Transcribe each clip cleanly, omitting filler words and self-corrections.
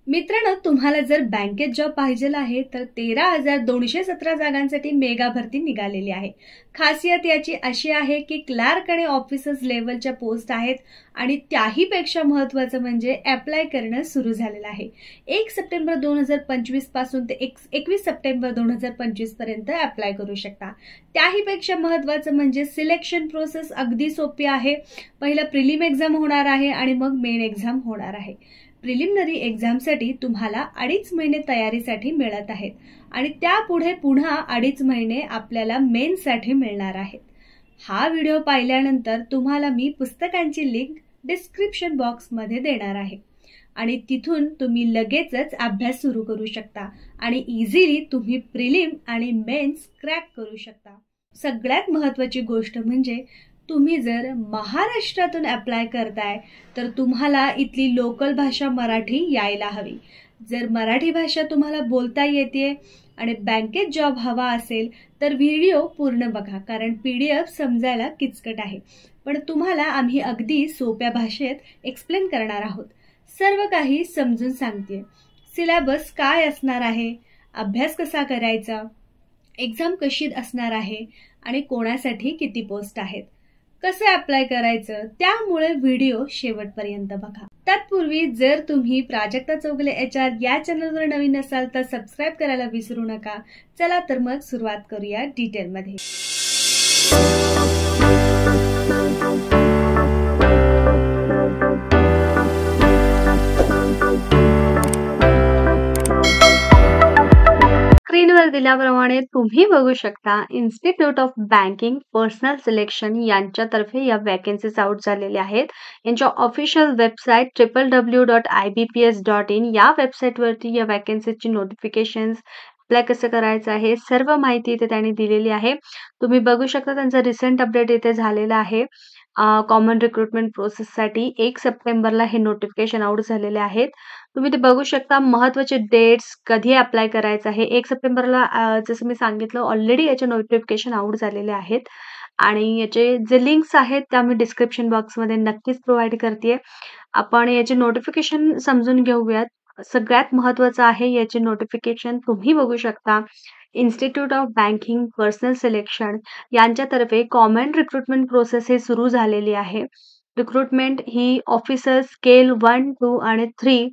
मित्रांनो, तुम्हाला जर बँकेत जॉब पाहिजे आहे तर 13,217 जागांसाठी मेगा भरती निघालेली आहे. खासियत याची अशी आहे की क्लार्क आणि ऑफिसर्स लेवलच्या पोस्ट आहेत आणि त्याहीपेक्षा महत्त्वाचं म्हणजे अप्लाय करणं सुरू झालेलं आहे. 1 सप्टेंबर 2025 पासून ते 21 सप्टेंबर 2025 पर्यंत अप्लाय करू शकता. त्याहीपेक्षा महत्त्वाचं म्हणजे सिलेक्शन प्रोसेस अगदी सोपी आहे. पहिलं प्रिलिम एक्झाम होणार आहे आणि मग मेन एक्झाम होणार आहे. प्रिलिमिनरी एक्झामसाठी तुम्हाला 2.5 महिने तयारीसाठी मिळत आहेत आणि त्यापुढे पुन्हा 2.5 महिने आपल्याला मेन्ससाठी मिळणार आहेत. हा व्हिडिओ पाहिल्यानंतर तुम्हाला मी पुस्तकांची लिंक डिस्क्रिप्शन बॉक्समध्ये देणार आहे आणि तिथून तुम्ही लगेचच अभ्यास सुरू करू शकता आणि इझिली तुम्ही प्रिलिम आणि मेन्स क्रॅक करू शकता. सगळ्यात महत्त्वाची गोष्ट म्हणजे तुम्ही जर महाराष्ट्रातून अप्लाय करताय तर तुम्हाला इथली लोकल भाषा मराठी यायला हवी. जर मराठी भाषा तुम्हाला बोलता येते आणि बँकेत जॉब हवा असेल तर व्हिडिओ पूर्ण बघा, कारण PDF समजायला किचकट आहे, पण तुम्हाला आम्ही अगदी सोप्या भाषेत एक्सप्लेन करणार आहोत. सर्व काही समजून सांगते. सिलेबस काय असणार आहे, अभ्यास कसा करायचा, एक्झाम कशी असणार आहे आणि कोणासाठी किती पोस्ट आहेत, कसं अप्लाय करायचं, त्यामुळे व्हिडिओ शेवटपर्यंत बघा. तत्पूर्वी जर तुम्ही प्राजक्ता चौगुले HR या चॅनलवर नवीन असाल तर सबस्क्राईब करायला विसरू नका. चला तर मग सुरुवात करूया डिटेलमध्ये. स्क्रीनवर दिल्याप्रमाणे तुम्ही बघू शकता institute of banking personal selection यांच्यातर्फे या वॅकन्सीज आउट झालेल्या आहेत. यांच्या ऑफिशियल वेबसाईट www.ibps.in या वेबसाईटवरती या वॅकन्सीची नोटिफिकेशन्स, अप्लाय कसं करायचं आहे, सर्व माहिती इथे त्यांनी दिलेली आहे. तुम्ही बघू शकता त्यांचा रिसेंट अपडेट इथे झालेला आहे. कॉमन रिक्रुटमेंट प्रोसेससाठी 1 सप्टेंबरला हे नोटिफिकेशन आउट झालेले आहेत. तुम्ही ते बघू शकता. महत्त्वाचे डेट्स, कधी अप्लाय करायचं आहे. 1 सप्टेंबरला जसं मी सांगितलं ऑलरेडी याचे नोटिफिकेशन आउट झालेले आहेत आणि याचे जे लिंक्स आहेत त्या मी डिस्क्रिप्शन बॉक्समध्ये नक्कीच प्रोव्हाइड करते. आपण याचे नोटिफिकेशन समजून घेऊयात. सगळ्यात महत्त्वाचं आहे याचे नोटिफिकेशन तुम्ही बघू शकता. Institute of banking personal selection यांच्यातर्फे कॉमन रिक्रुटमेंट प्रोसेस ही सुरू झालेली आहे. रिक्रुटमेंट ही ऑफिसर स्केल 1, 2 आणि 3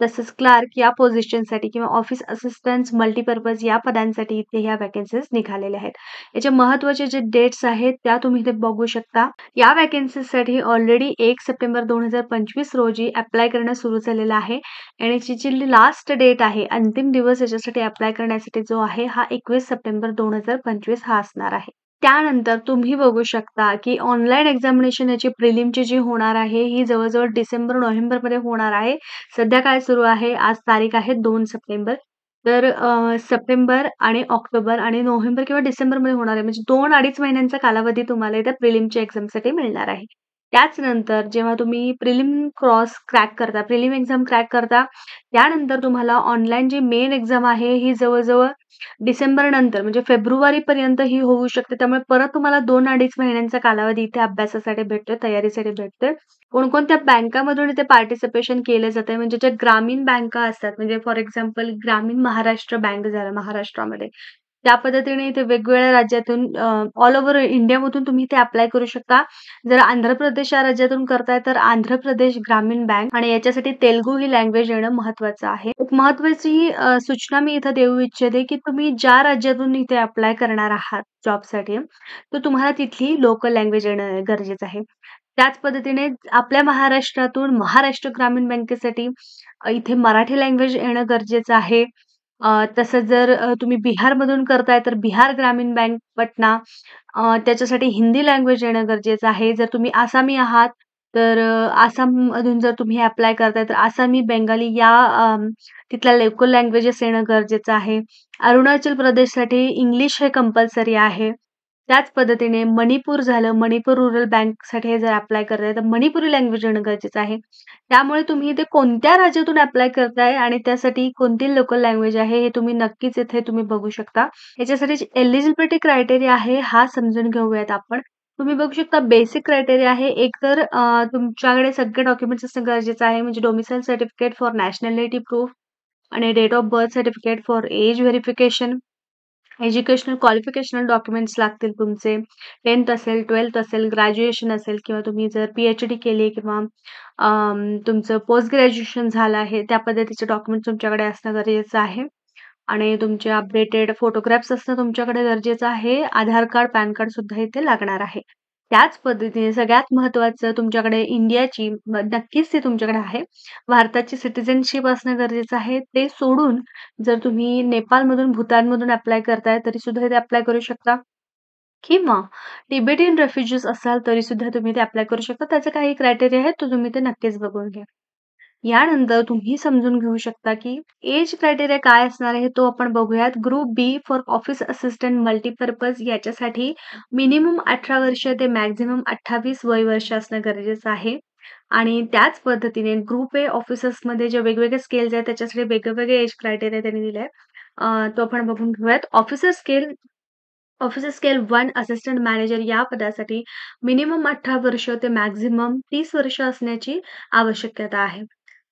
तसंच क्लार्क या पोझिशनसाठी किंवा ऑफिस असिस्टंट मल्टीपर्पज या पदांसाठी इथे ह्या वॅकन्सीज निघालेल्या आहेत. याचे महत्त्वाचे जे डेट्स आहेत त्या तुम्ही इथे बघू शकता. या वॅकन्सीसाठी ऑलरेडी 1 सप्टेंबर 2025 रोजी अप्लाय करणं सुरू झालेलं आहे आणि याची जी लास्ट डेट आहे, अंतिम दिवस याच्यासाठी अप्लाय करण्यासाठी जो आहे हा 21 सप्टेंबर 2025 हा असणार आहे. त्यानंतर तुम्ही बघू शकता की ऑनलाईन एक्झामिनेशन याची प्रिलिमची जी होणार आहे ही जवळजवळ डिसेंबर-नोव्हेंबरमध्ये होणार आहे. सध्या काय सुरू आहे, आज तारीख आहे 2 सप्टेंबर. तर सप्टेंबर आणि ऑक्टोबर आणि नोव्हेंबर किंवा डिसेंबरमध्ये होणार आहे. म्हणजे 2-2.5 महिन्यांचा कालावधी तुम्हाला इथे प्रिलिमच्या एक्झामसाठी मिळणार आहे. त्याचनंतर जेव्हा तुम्ही प्रिलिम क्रॅक करता, प्रिलिम एक्झाम क्रॅक करता, त्यानंतर तुम्हाला ऑनलाईन जी मेन एक्झाम आहे ही जवळ-जवळ डिसेंबर नंतर म्हणजे फेब्रुवारीपर्यंत ही होऊ शकते. त्यामुळे परत तुम्हाला 2-2.5 महिन्यांचा कालावधी इथे अभ्यासासाठी भेटतोय, तयारीसाठी भेटतोय. कोणकोणत्या बँकामधून इथे पार्टिसिपेशन केलं जातंय, म्हणजे ज्या ग्रामीण बँका असतात, म्हणजे फॉर एक्झाम्पल ग्रामीण महाराष्ट्र बँक झालं महाराष्ट्रामध्ये, त्या पद्धतीने इथे वेगवेगळ्या राज्यातून ऑल ओव्हर इंडियामधून तुम्ही इथे अप्लाय करू शकता. जर आंध्र प्रदेश या राज्यातून करताय तर आंध्र प्रदेश ग्रामीण बँक, आणि याच्यासाठी तेलुगू ही लँग्वेज येणं महत्त्वाचं आहे. एक महत्त्वाची सूचना मी इथं देऊ इच्छिते की तुम्ही ज्या राज्यातून इथे अप्लाय करणार आहात जॉबसाठी, तर तुम्हाला तिथली लोकल लँग्वेज येणं गरजेचं आहे. त्याच पद्धतीने आपल्या महाराष्ट्रातून महाराष्ट्र ग्रामीण बँकेसाठी इथे मराठी लँग्वेज येणं गरजेचं आहे. तसंच जर तुम्ही बिहारमधून करताय तर बिहार ग्रामीण बँक पटना, त्याच्यासाठी हिंदी लँग्वेज येणं गरजेचं आहे. जर तुम्ही आसामी आहात तर आसाममधून जर तुम्ही अप्लाय करताय तर आसामी, बेंगाली या तिथल्या लोकल लँग्वेजेस येणं गरजेचं आहे. अरुणाचल प्रदेशसाठी इंग्लिश हे कंपल्सरी आहे. त्याच पद्धतीने मणिपूर झालं, मणिपूर रुरल बँकसाठी जर अप्लाय करताय तर मणिपुरी लँग्वेज येणं गरजेचं आहे. त्यामुळे तुम्ही इथे कोणत्या राज्यातून अप्लाय करताय आणि त्यासाठी कोणती लोकल लँग्वेज आहे हे तुम्ही नक्कीच इथे तुम्ही बघू शकता. याच्यासाठी एलिजिबिलिटी क्रायटेरिया आहे हा समजून घेऊयात आपण. तुम्ही बघू शकता बेसिक क्रायटेरिया आहे. एक तर तुमच्याकडे सगळे डॉक्युमेंट्स असणं गरजेचं आहे. म्हणजे domicile certificate for nationality proof आणि date of birth certificate for age verification. Educational qualificational documents लागतील तुमचे. 10th असेल, 12th असेल, ग्रॅज्युएशन असेल किंवा तुम्ही जर पी-एच-डी केली किंवा तुमचं पोस्ट ग्रॅज्युएशन झालं आहे, त्या पद्धतीचे डॉक्युमेंट्स तुमच्याकडे असणं गरजेचं आहे. आणि तुमचे अपडेटेड फोटोग्राफ्स असणं तुमच्याकडे गरजेचं आहे. आधार कार्ड, पॅन कार्ड सुद्धा इथे लागणार आहे. त्याच पद्धतीने सगळ्यात महत्त्वाचं तुमच्याकडे इंडियाची नक्कीच ती तुमच्याकडे आहे. भारताची सिटिझनशिप असणं गरजेचं आहे. ते सोडून जर तुम्ही नेपाळमधून, भूतानमधून अप्लाय करताय तरी सुद्धा इथे अप्लाय करू शकता किंवा तिबेटियन रेफ्युजीज असाल तरी सुद्धा तुम्ही ते अप्लाय करू शकता. त्याचे काही क्रायटेरिया आहेत, तो तुम्ही ते नक्कीच बघून घ्या. यानंतर तुम्ही समजून घेऊ शकता, की एज क्रायटेरिया काय असणार आहे तो आपण बघूयात. Group B for office assistant multipurpose याच्यासाठी मिनिमम 18 वर्ष ते मॅक्सिमम 28 वय वर्ष असणं गरजेचं आहे. आणि त्याच पद्धतीने ग्रुप ए ऑफिसर्समध्ये जे वेगवेगळे स्केल्स आहेत त्याच्यासाठी वेगवेगळे एज क्रायटेरिया त्यांनी दिले आहे. तो आपण बघून घेऊयात. ऑफिसर स्केल 1 असिस्टंट मॅनेजर या पदासाठी मिनिमम 18 वर्ष ते मॅक्सिमम 30 वर्ष असण्याची आवश्यकता आहे.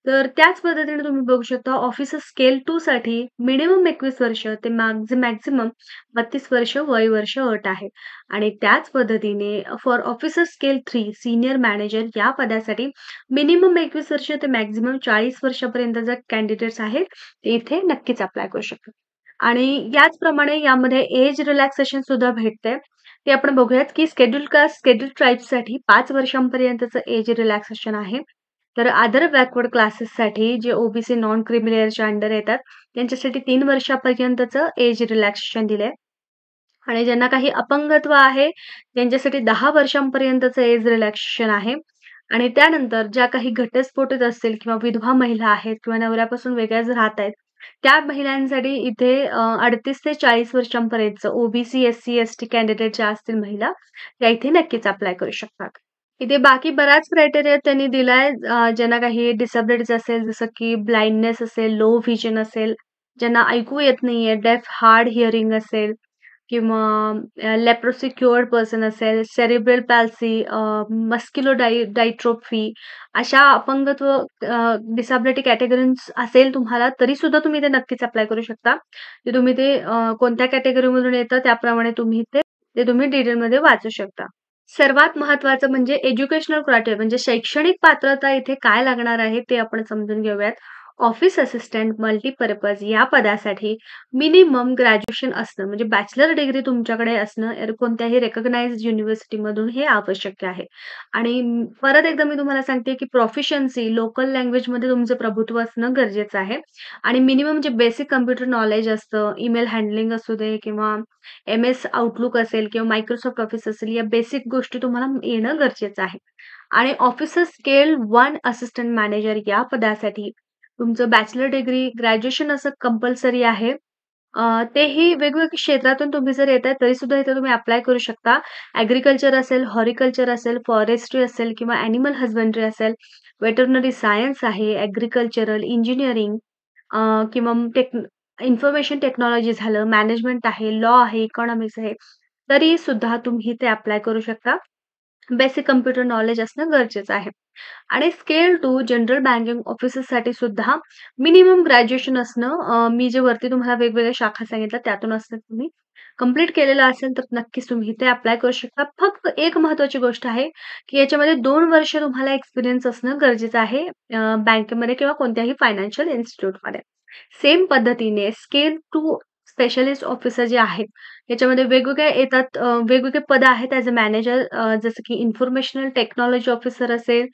तर त्याच पद्धतीने तुम्ही बघू शकता ऑफिसर स्केल 2 साठी मिनिमम 21 वर्ष ते मॅक्सिमम 32 वर्ष वय वर्ष अट आहे. आणि त्याच पद्धतीने for officer scale 3 senior manager या पदासाठी मिनिमम 21 वर्ष ते मॅक्सिमम 40 वर्षापर्यंत जर कॅन्डिडेट्स आहेत, ते इथे नक्कीच अप्लाय करू शकतात. आणि याचप्रमाणे यामध्ये एज रिलॅक्सेशन सुद्धा भेटते. ते आपण बघूयात, की शेड्यूल्ड कास्ट, शेड्यूल्ड ट्राइब्ससाठी 5 वर्षांपर्यंतचं एज रिलॅक्सेशन आहे. तर अदर बॅकवर्ड क्लासेससाठी जे ओ-बी-सी नॉन क्रिमिलेअरच्या अंडर येतात, त्यांच्यासाठी 3 वर्षापर्यंतचं एज रिलॅक्सेशन दिलंय. आणि ज्यांना काही अपंगत्व आहे, त्यांच्यासाठी 10 वर्षांपर्यंतचं एज रिलॅक्सेशन आहे. आणि त्यानंतर ज्या काही घटस्फोटित असतील किंवा विधवा महिला आहेत किंवा नवऱ्यापासून वेगळ्याच राहत आहेत, त्या महिलांसाठी इथे 38 ते 40 वर्षांपर्यंतचं ओ-बी-सी, एस-सी, एस-टी कॅन्डिडेट ज्या असतील महिला, त्या इथे नक्कीच अप्लाय करू शकतात. इथे बाकी बराच क्रायटेरिया त्यांनी दिलाय. ज्यांना काही डिसॅबिलिटीज असेल, जसं की ब्लाइंडनेस असेल, लो व्हिजन असेल, ज्यांना ऐकू येत नाहीये, डेफ हार्ड हिअरिंग असेल किंवा लेप्रोसी क्युअर्ड पर्सन असेल, सेरिब्रल पॅल्सी, मस्क्युलर डायट्रोफी अशा अपंगत्व डिसॅबिलिटी कॅटेगरीज असेल तुम्हाला, तरी सुद्धा तुम्ही ते नक्कीच अप्लाय करू शकता. ते तुम्ही ते कोणत्या कॅटेगरीमधून येतं त्याप्रमाणे तुम्ही ते तुम्ही डिटेलमध्ये वाचू शकता. सर्वात महत्त्वाचं म्हणजे एज्युकेशनल क्रायटेरिया म्हणजे शैक्षणिक पात्रता इथे काय लागणार आहे ते आपण समजून घेऊयात. ऑफिस असिस्टंट मल्टीपर्पज या पदासाठी मिनिमम ग्रॅज्युएशन असणं म्हणजे बॅचलर डिग्री तुमच्याकडे असणं कोणत्याही रिकॉग्नाइज्ड युनिव्हर्सिटीमधून हे आवश्यक आहे. आणि परत एकदा मी तुम्हाला सांगते की प्रोफिशियन्सी लोकल लँग्वेजमध्ये तुमचं प्रभुत्व असणं गरजेचं आहे. आणि मिनिमम जे बेसिक कम्प्युटर नॉलेज असतं, ईमेल हँडलिंग असू दे किंवा एम-एस आउटलुक असेल किंवा मायक्रोसॉफ्ट ऑफिस असेल, या बेसिक गोष्टी तुम्हाला येणं गरजेचं आहे. आणि ऑफिसर स्केल 1 असिस्टंट मॅनेजर या पदासाठी तुमचं बॅचलर डिग्री, ग्रॅज्युएशन असं कंपल्सरी आहे. तेही वेगवेगळ्या क्षेत्रातून तुम्ही जर येताय तरीसुद्धा इथे तुम्ही अप्लाय करू शकता. ॲग्रीकल्चर असेल, हॉरिकल्चर असेल, फॉरेस्ट्री असेल किंवा ॲनिमल हसबंडरी असेल, वेटरनरी सायन्स आहे, ॲग्रीकल्चरल, इंजिनिअरिंग किंवा इन्फॉर्मेशन टेक्नॉलॉजी झालं, मॅनेजमेंट आहे, लॉ आहे, इकॉनॉमिक्स आहे, तरी सुद्धा तुम्ही ते अप्लाय करू शकता. बेसिक कम्प्युटर नॉलेज असणं गरजेचं आहे. आणि स्केल 2 जनरल बँकिंग ऑफिसर्ससाठी सुद्धा मिनिमम ग्रॅज्युएशन असणं मी जे वरती तुम्हाला वेगवेगळ्या शाखा सांगितल्या त्यातून असणं तुम्ही कंप्लीट केलेलं असेल तर नक्कीच तुम्ही इथे अप्लाय करू शकता. फक्त एक महत्त्वाची गोष्ट आहे, की याच्यामध्ये 2 वर्ष तुम्हाला एक्सपिरियन्स असणं गरजेचं आहे बँकेमध्ये किंवा कोणत्याही फायनान्शियल इन्स्टिट्यूटमध्ये. सेम पद्धतीने स्केल 2 स्पेशलिस्ट ऑफिसर जे आहेत, याच्यामध्ये वेगवेगळ्या येतात वेगवेगळे पद आहेत ॲज अ मॅनेजर जसं की इन्फॉर्मेशनल टेक्नॉलॉजी ऑफिसर असेल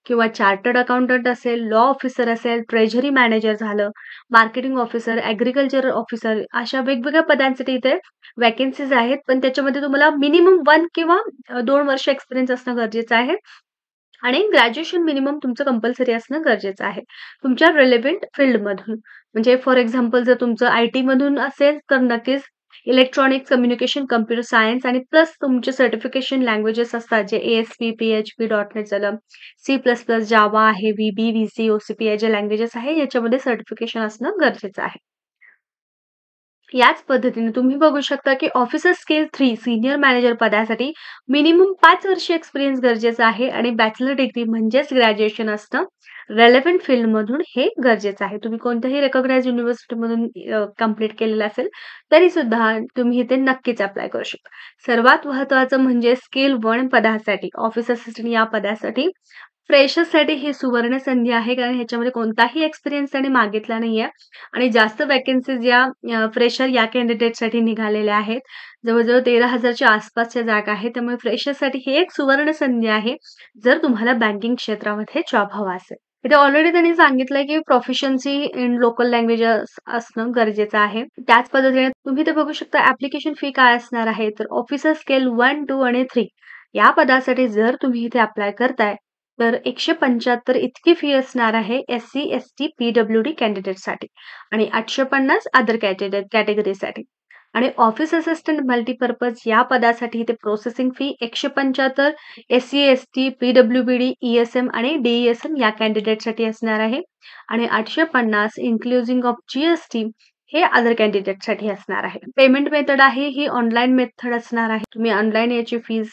किंवा चार्टर्ड अकाउंटंट असेल, लॉ ऑफिसर असेल, ट्रेझरी मॅनेजर झालं, मार्केटिंग ऑफिसर, ॲग्रीकल्चर ऑफिसर अशा वेगवेगळ्या पदांसाठी इथे व्हॅकन्सीज आहेत. पण त्याच्यामध्ये तुम्हाला मिनिमम 1 किंवा 2 वर्ष एक्सपिरियन्स असणं गरजेचं आहे. आणि ग्रॅज्युएशन मिनिमम तुमचं कंपल्सरी असणं गरजेचं आहे. तुमच्या रिलेव्हंट फील्डमधून. म्हणजे फॉर एक्झाम्पल जर तुमचं आय-टीमधून असेल तर नक्कीच इलेक्ट्रॉनिक्स, कम्युनिकेशन, कॉम्प्युटर सायन्स आणि प्लस तुमचे सर्टिफिकेशन लँग्वेजेस असतात जे ASP, PHP, .NET झालं, C++, जावा आहे, VB, VC, OCP या ज्या लँग्वेजेस आहे याच्यामध्ये सर्टिफिकेशन असणं गरजेचं आहे. याच पद्धतीने तुम्ही बघू शकता, की ऑफिसर स्केल 3 सीनियर मॅनेजर पदासाठी मिनिमम 5 वर्ष एक्सपिरियन्स गरजेचा आहे आणि बॅचलर डिग्री म्हणजेच ग्रॅज्युएशन असणं रेलेव्हंट फील्डमधून हे गरजेचं आहे. तुम्ही कोणत्याही रिकॉग्नाइज्ड युनिव्हर्सिटीमधून कंप्लीट केलेलं असेल, तरीसुद्धा तुम्ही इथे नक्कीच अप्लाय करू शकता. सर्वात महत्त्वाचं म्हणजे स्केल 1 पदासाठी, ऑफिस असिस्टंट या पदासाठी फ्रेशर्ससाठी ही सुवर्ण संधी आहे, कारण ह्याच्यामध्ये कोणताही एक्सपिरियन्स त्यांनी मागितला नाहीये आणि जास्त व्हॅकन्सीज या फ्रेशर या कॅन्डिडेटसाठी निघालेल्या आहेत. जवळ-जवळ 13,000च्या आसपासच्या जागा आहेत. त्यामुळे फ्रेशर्ससाठी ही एक सुवर्ण संधी आहे, जर तुम्हाला बँकिंग क्षेत्रामध्ये जॉब हवा असेल. इथे ऑलरेडी त्यांनी सांगितलंय, की प्रोफिशियन्सी इन लोकल लँग्वेजेस असणं गरजेचं आहे. त्याच पद्धतीने तुम्ही इथे बघू शकता ॲप्लिकेशन फी काय असणार आहे. तर ऑफिसर स्केल 1, 2 आणि 3 या पदासाठी जर तुम्ही इथे अप्लाय करताय, तर 175 इतकी फी असणार आहे एस-सी, एस-टी, पी-डब्ल्यू-डी कॅन्डिडेटसाठी आणि 850 अदर कॅटेगरीसाठी. आणि ऑफिस असिस्टंट मल्टीपर्पज या पदासाठी इथे processing fee 175 SC, ST, PWBD, ESM आणि डी-ई-एस-एम या कॅन्डिडेटसाठी असणार आहे आणि 850 इन्क्लुजिंग ऑफ जी-एस-टी हे अदर कॅन्डिडेटसाठी असणार आहे. पेमेंट मेथड आहे ही ऑनलाईन मेथड असणार आहे. तुम्ही ऑनलाईन याची फीज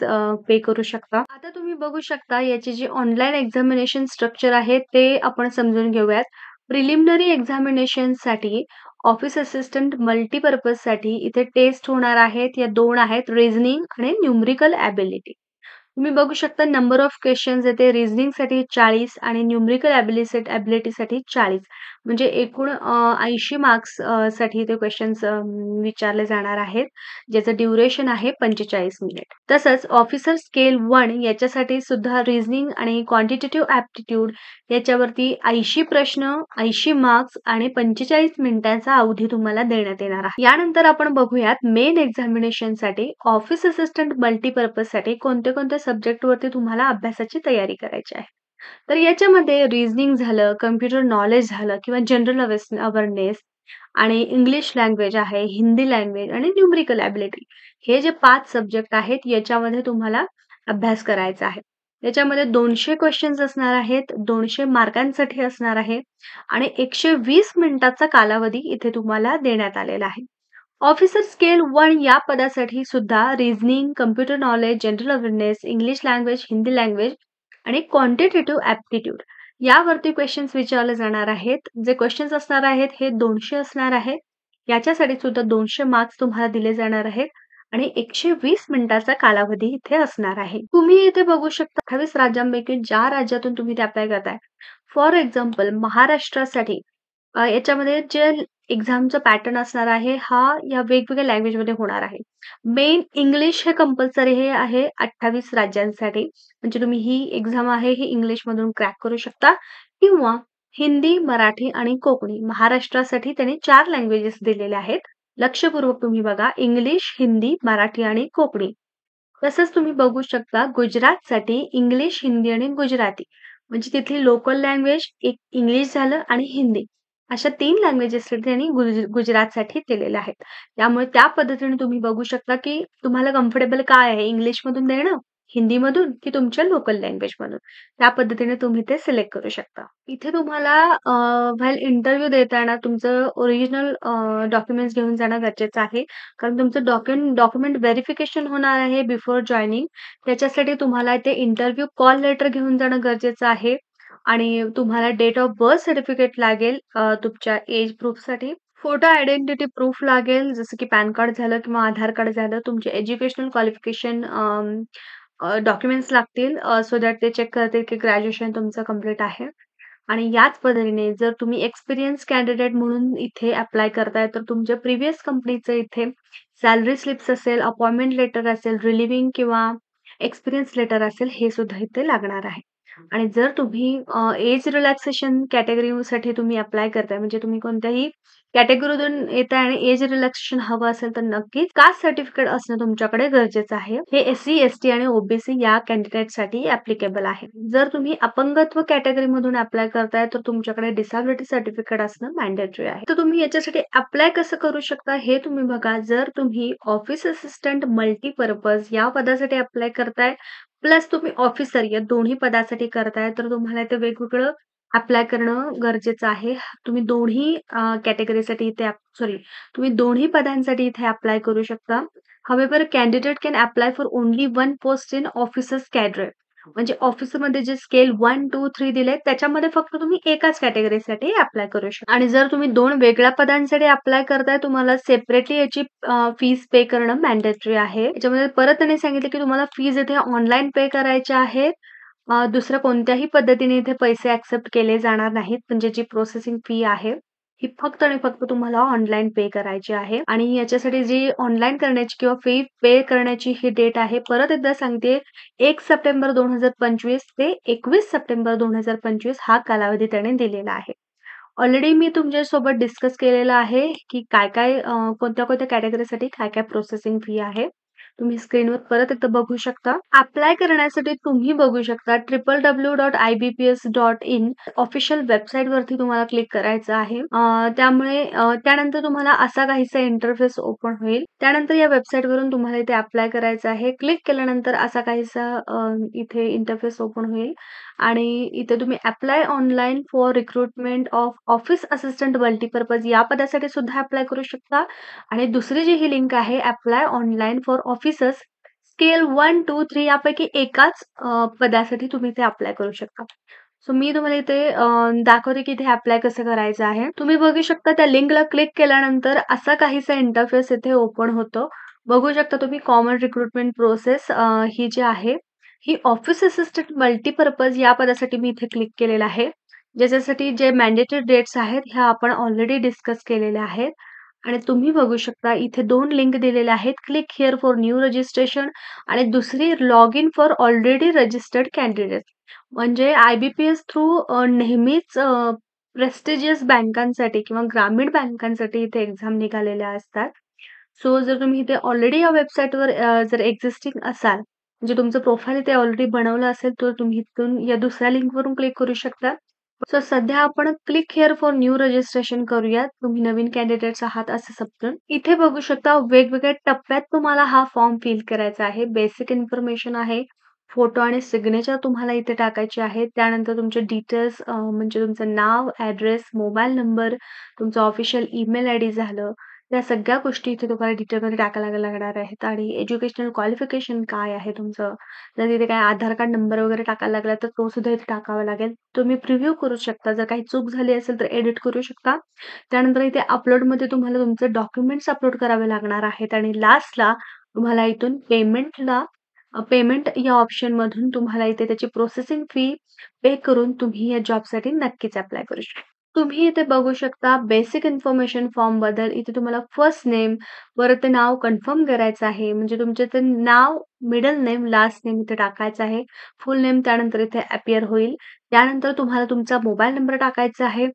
पे करू शकता. आता तुम्ही बघू शकता याची जी ऑनलाईन एक्झामिनेशन स्ट्रक्चर आहे ते आपण समजून घेऊयात. प्रिलिमिनरी एक्झामिनेशनसाठी ऑफिस असिस्टंट मल्टीपर्पजसाठी इथे टेस्ट होणार आहेत. या 2 आहेत रिझनिंग आणि न्यूमेरिकल एबिलिटी. तुम्ही बघू शकता नंबर ऑफ क्वेशन्स येते रिझनिंगसाठी 40 आणि न्यूमेरिकल एबिलिटीसाठी 40 म्हणजे एकूण 80 मार्क्स साठी ते क्वेशन्स विचारले जाणार आहेत. ज्याचं ड्युरेशन आहे 45 मिनिट. तसंच ऑफिसर स्केल 1 याच्यासाठी सुद्धा रिझनिंग आणि क्वांटिटेटिव्ह ॲप्टिट्यूड याच्यावरती 80 प्रश्न, 80 मार्क्स आणि 45 मिनिटांचा अवधी तुम्हाला देण्यात येणार आहे. यानंतर आपण बघूयात मेन एक्झामिनेशनसाठी ऑफिस असिस्टंट मल्टीपर्पजसाठी कोणते-कोणते सब्जेक्टवरती तुम्हाला अभ्यासाची तयारी करायची आहे. तर याच्यामध्ये रिझनिंग झालं, कॉम्प्युटर नॉलेज झालं किंवा जनरल अवेअरनेस आणि इंग्लिश लँग्वेज आहे, हिंदी लँग्वेज आणि न्यूमेरिकल एबिलिटी हे जे 5 सब्जेक्ट आहेत याच्यामध्ये तुम्हाला अभ्यास करायचा आहे. याच्यामध्ये 200 क्वेशन्स असणार आहेत, 200 मार्कांसाठी असणार आहे आणि 120 मिनिटाचा कालावधी इथे तुम्हाला देण्यात आलेला आहे. ऑफिसर स्केल 1 या पदासाठी सुद्धा reasoning, computer knowledge, general awareness, English language, Hindi language आणि क्वांटिटेटिव्ह ॲप्टिट्यूड यावरती क्वेशन्स विचारले जाणार आहेत. जे क्वेशन्स असणार आहेत हे 200 असणार आहेत. याच्यासाठी सुद्धा 200 मार्क्स तुम्हाला दिले जाणार आहेत आणि 120 मिनिटाचा कालावधी इथे असणार आहे. तुम्ही इथे बघू शकता 28 राज्यांपैकी ज्या राज्यातून तुम्ही ते अप्लाय करताय. फॉर एक्झाम्पल महाराष्ट्रासाठी याच्यामध्ये जे एक्झामचा पॅटर्न असणार आहे, हा या वेगवेगळ्या लँग्वेजमध्ये होणार आहे. मेन इंग्लिश हे कंपल्सरी हे आहे 28 राज्यांसाठी. म्हणजे तुम्ही ही एक्झाम आहे ही इंग्लिशमधून क्रॅक करू शकता किंवा हिंदी, मराठी आणि कोकणी. महाराष्ट्रासाठी त्यांनी 4 लँग्वेजेस दिलेले आहेत. लक्षपूर्वक तुम्ही बघा इंग्लिश, हिंदी, मराठी आणि कोकणी. तसंच तुम्ही बघू शकता गुजरातसाठी इंग्लिश, हिंदी आणि गुजराती. म्हणजे तिथली लोकल लँग्वेज एक इंग्लिश झालं आणि हिंदी. अशा 3 लँग्वेजेस त्यांनी गुजरातसाठी दिलेल्या आहेत. त्यामुळे त्या पद्धतीने तुम्ही बघू शकता, की तुम्हाला कम्फर्टेबल काय आहे इंग्लिशमधून देणं, हिंदीमधून की तुमच्या लोकल लँग्वेजमधून. त्या पद्धतीने तुम्ही ते सिलेक्ट करू शकता. इथे तुम्हाला व्हाईल इंटरव्ह्यू देताना तुमचं ओरिजिनल डॉक्युमेंट्स घेऊन जाणं गरजेचं आहे. कारण तुमचं डॉक्युमेंट व्हेरिफिकेशन होणार आहे बिफोर जॉइनिंग. त्याच्यासाठी तुम्हाला ते इंटरव्ह्यू कॉल लेटर घेऊन जाणं गरजेचं आहे आणि तुम्हाला डेट ऑफ बर्थ सर्टिफिकेट लागेल तुमच्या एज प्रूफसाठी. फोटो आयडेंटिटी प्रूफ लागेल, जसं की पॅन कार्ड झालं किंवा आधार कार्ड झालं. तुमचे एज्युकेशनल क्वालिफिकेशन डॉक्युमेंट्स लागतील सो दॅट ते चेक करतील की ग्रॅज्युएशन तुमचं कंप्लीट आहे. आणि याच पद्धतीने जर तुम्ही एक्सपिरियन्स कॅन्डिडेट म्हणून इथे अप्लाय करताय, तर तुमच्या प्रिव्हियस कंपनीचं इथे सॅलरी स्लिप्स असेल, अपॉइंटमेंट लेटर असेल, रिलिव्हिंग किंवा एक्सपिरियन्स लेटर असेल, हे सुद्धा इथे लागणार आहे. आणि जर तुम्ही एज रिलॅक्सेशन कॅटेगरीसाठी तुम्ही अप्लाय करताय, म्हणजे तुम्ही कोणत्याही कॅटेगरीतून येताय आणि एज रिलॅक्सेशन हवं असेल, तर नक्कीच कास्ट सर्टिफिकेट असणं तुमच्याकडे गरजेचं आहे. हे एस-सी, एस-टी आणि ओ-बी-सी या कॅन्डिडेटसाठी ॲप्लिकेबल आहे. जर तुम्ही अपंगत्व कॅटेगरीमधून अप्लाय करताय, तर तुमच्याकडे डिसॅबिलिटी सर्टिफिकेट असणं मॅन्डेटरी आहे. तर तुम्ही याच्यासाठी अप्लाय कसं करू शकता हे तुम्ही बघा. जर तुम्ही ऑफिस असिस्टंट मल्टीपर्पज या पदासाठी अप्लाय करताय, प्लस तुम्ही ऑफिसर या दोन्ही पदासाठी करताय, तर तुम्हाला इथे वेगवेगळं अप्लाय करणं गरजेचं आहे. तुम्ही दोन्ही कॅटेगरीसाठी इथे तुम्ही दोन्ही पदांसाठी इथे अप्लाय करू शकता. However candidate can apply for only one post in officers cadre. म्हणजे ऑफिसमध्ये जे स्केल 1, 2, 3 दिले त्याच्यामध्ये फक्त तुम्ही एकाच कॅटेगरीसाठी अप्लाय करू शकता. आणि जर तुम्ही 2 वेगळ्या पदांसाठी अप्लाय करताय, तुम्हाला सेपरेटली याची फीस पे करणं मॅन्डेटरी आहे. याच्यामध्ये परत त्यांनी सांगितलं, की तुम्हाला फीज इथे ऑनलाईन पे करायच्या आहेत. दुसऱ्या कोणत्याही पद्धतीने इथे पैसे एक्सेप्ट केले जाणार नाहीत. म्हणजे जी प्रोसेसिंग फी आहे, ही फक्त आणि फक्त तुम्हाला ऑनलाईन पे करायची आहे. आणि याच्यासाठी जी ऑनलाईन करण्याची किंवा फी पे करण्याची ही डेट आहे, परत एकदा सांगते 1 सप्टेंबर 2025 ते 21 सप्टेंबर 2025 हा कालावधी त्याने दिलेला आहे. ऑलरेडी मी तुमच्यासोबत डिस्कस केलेलं आहे, की काय-काय कोणत्या-कोणत्या कॅटेगरीसाठी काय-काय प्रोसेसिंग फी आहे. तुम्ही स्क्रीनवर परत एकदा बघू शकता. अप्लाय करण्यासाठी तुम्ही बघू शकता www.ibps.in ऑफिशियल वेबसाईटवरती तुम्हाला क्लिक करायचं आहे. त्यामुळे त्यानंतर तुम्हाला असा काहीसा इंटरफेस ओपन होईल. त्यानंतर या वेबसाईटवरून तुम्हाला इथे अप्लाय करायचं आहे. क्लिक केल्यानंतर असा काहीसा इथे इंटरफेस ओपन होईल आणि इथे तुम्ही apply online for recruitment of office assistant multipurpose या पदासाठी सुद्धा अप्लाय करू शकता आणि दुसरी जी ही लिंक आहे apply online for officers scale 1, 2, 3 यापैकी एकाच पदासाठी तुम्ही ते अप्लाय करू शकता. सो मी तुम्हाला इथे दाखवते की इथे अप्लाय कसं करायचं आहे. तुम्ही बघू शकता त्या लिंकला क्लिक केल्यानंतर असा काहीसा इंटरफेस इथे ओपन होतो. बघू शकता तुम्ही कॉमन रिक्रुटमेंट प्रोसेस ही जी आहे, ही ऑफिस असिस्टंट मल्टीपर्पज या पदासाठी मी इथे क्लिक केलेलं आहे. ज्याच्यासाठी जे मॅन्डेटरी डेट्स आहेत, ह्या आपण ऑलरेडी डिस्कस केलेल्या आहेत. आणि तुम्ही बघू शकता इथे 2 लिंक दिलेल्या आहेत. Click here for new registration आणि दुसरी log in for already registered candidate. म्हणजे आय-बी-पी-एस थ्रू नेहमीच प्रेस्टिजियस बँकांसाठी किंवा ग्रामीण बँकांसाठी इथे एक्झाम निघालेल्या असतात. सो जर तुम्ही इथे ऑलरेडी या वेबसाईटवर जर एक्झिस्टिंग असाल, म्हणजे तुमचं प्रोफाइल इथे ऑलरेडी बनवलं असेल, तर तुम्ही इथून या दुसऱ्या लिंकवरून क्लिक करू शकता. सो सध्या आपण click here for new registration करूयात. तुम्ही नवीन कॅन्डिडेट्स आहात असं समजून. इथे बघू शकता वेगवेगळ्या टप्प्यात तुम्हाला हा फॉर्म फिल करायचा आहे. बेसिक इन्फॉर्मेशन आहे. फोटो आणि सिग्नेचर तुम्हाला इथे टाकायचे आहे. त्यानंतर तुमचे डिटेल्स म्हणजे तुमचं नाव, ॲड्रेस, मोबाईल नंबर, तुमचं ऑफिशियल ईमेल आयडी झालं. या सगळ्या गोष्टी इथे तुम्हाला डिटेलमध्ये टाकायला लागणार आहेत आणि एज्युकेशनल क्वालिफिकेशन काय आहे तुमचं? जर तिथे काही आधार कार्ड नंबर वगैरे टाकायला लागला, तर तो सुद्धा इथे टाकावा लागेल. तुम्ही प्रिव्ह्यू करू शकता. जर काही चूक झाली असेल, तर एडिट करू शकता. त्यानंतर इथे अपलोडमध्ये तुम्हाला तुमचे डॉक्युमेंट्स अपलोड करावे लागणार आहेत आणि लास्टला तुम्हाला इथून पेमेंट या ऑप्शनमधून तुम्हाला इथे त्याची प्रोसेसिंग फी पे करून तुम्ही या जॉबसाठी नक्कीच अप्लाय करू शकता. तुम्ही इथे बघू शकता बेसिक इन्फॉर्मेशन फॉर्मबद्दल इथे तुम्हाला फर्स्ट नेम, परत ते नाव कन्फर्म करायचं आहे. म्हणजे तुमचे ते नाव, मिडल नेम, लास्ट नेम इथे टाकायचं आहे. फुल नेम त्यानंतर इथे अपीअर होईल. त्यानंतर तुम्हाला तुमचा मोबाईल नंबर टाकायचा आहे.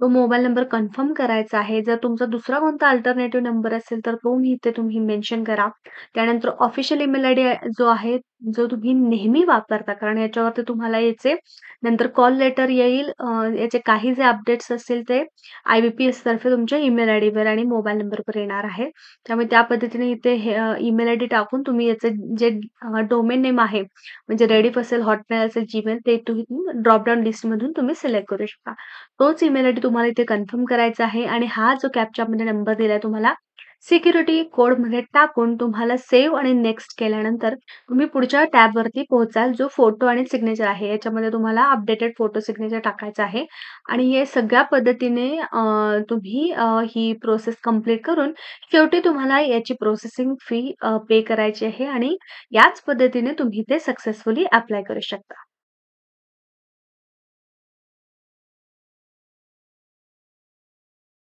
तो मोबाईल नंबर कन्फर्म करायचा आहे. जर तुमचा दुसरा कोणता अल्टरनेटिव्ह नंबर असेल, तर तो इथे तुम्ही मेन्शन करा. त्यानंतर ऑफिशियल ईमेल आयडी जो आहे, जो तुम्ही नेहमी वापरता, कारण याच्यावरती तुम्हाला याचे नंतर कॉल लेटर येईल. याचे काही जे अपडेट्स असतील ते आय-बी-पी-एस तर्फे तुमच्या ईमेल आयडीवर आणि मोबाईल नंबरवर येणार आहे. त्यामुळे त्या पद्धतीने इथे हे ईमेल आयडी टाकून तुम्ही याचं जे डोमेन नेम आहे, म्हणजे रेडिफ असेल, हॉटमेल असेल, जीमेल ते तुम्ही ड्रॉप डाउन लिस्टमधून तुम्ही सिलेक्ट करू शकता. तोच ईमेल आयडी तुम्हाला इथे कन्फर्म करायचा आहे आणि हा जो कॅप्चामध्ये नंबर दिलाय तुम्हाला सिक्युरिटी कोडमध्ये टाकून तुम्हाला सेव्ह आणि नेक्स्ट केल्यानंतर तुम्ही पुढच्या टॅबवरती पोहोचाल, जो फोटो आणि सिग्नेचर आहे. याच्यामध्ये तुम्हाला अपडेटेड फोटो सिग्नेचर टाकायचं आहे आणि हे सगळ्या पद्धतीने तुम्ही ही प्रोसेस कंप्लीट करून शेवटी तुम्हाला याची प्रोसेसिंग फी पे करायची आहे आणि याच पद्धतीने तुम्ही ते सक्सेसफुली अप्लाय करू शकता.